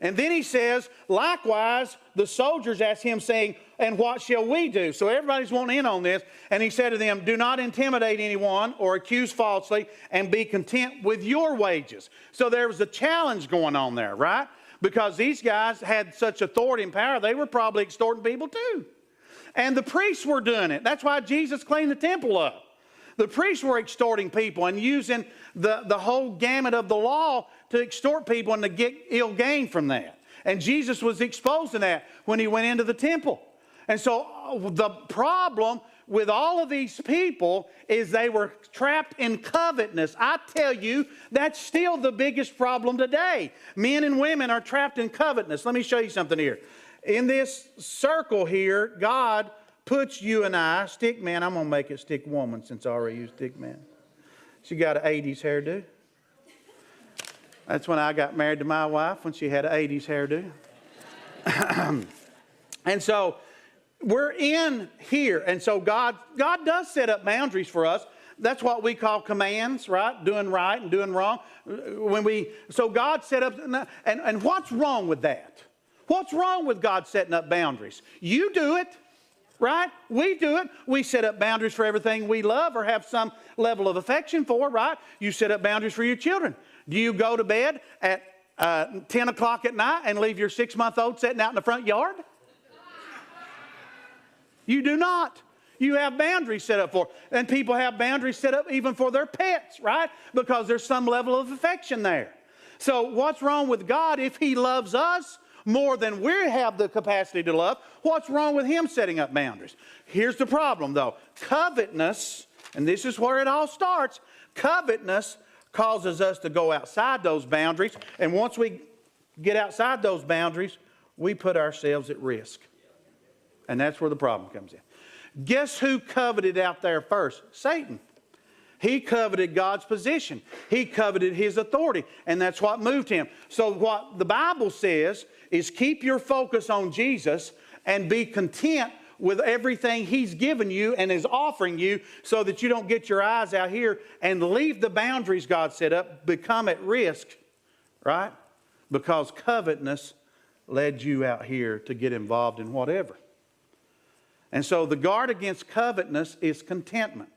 And then he says, likewise, the soldiers asked him, saying, and what shall we do? So everybody's wanting in on this. And he said to them, do not intimidate anyone or accuse falsely, and be content with your wages. So there was a challenge going on there, right? Because these guys had such authority and power, they were probably extorting people too. And the priests were doing it. That's why Jesus cleaned the temple up. The priests were extorting people and using the whole gamut of the law to extort people and to get ill gain from that. And Jesus was exposing that when he went into the temple. And so the problem with all of these people is they were trapped in covetousness. I tell you, that's still the biggest problem today. Men and women are trapped in covetousness. Let me show you something here. In this circle here, God puts you and I, stick man, I'm going to make it stick woman since I already used stick man. She got an 80s hairdo. That's when I got married to my wife, when she had an 80s hairdo. And so we're in here. And so God does set up boundaries for us. That's what we call commands, right? Doing right and doing wrong. So God set up, and what's wrong with that? What's wrong with God setting up boundaries? You do it. Right? We do it. We set up boundaries for everything we love or have some level of affection for, right? You set up boundaries for your children. Do you go to bed at 10 o'clock at night and leave your 6-month-old sitting out in the front yard? You do not. You have boundaries set up for. And people have boundaries set up even for their pets, right? Because there's some level of affection there. So what's wrong with God if He loves us more than we have the capacity to love? What's wrong with Him setting up boundaries? Here's the problem, though. Covetousness, and this is where it all starts, covetousness causes us to go outside those boundaries. And once we get outside those boundaries, we put ourselves at risk. And that's where the problem comes in. Guess who coveted out there first? Satan. He coveted God's position. He coveted His authority. And that's what moved him. So what the Bible says is keep your focus on Jesus and be content with everything He's given you and is offering you, so that you don't get your eyes out here and leave the boundaries God set up, become at risk, right? Because covetousness led you out here to get involved in whatever. And so the guard against covetousness is contentment.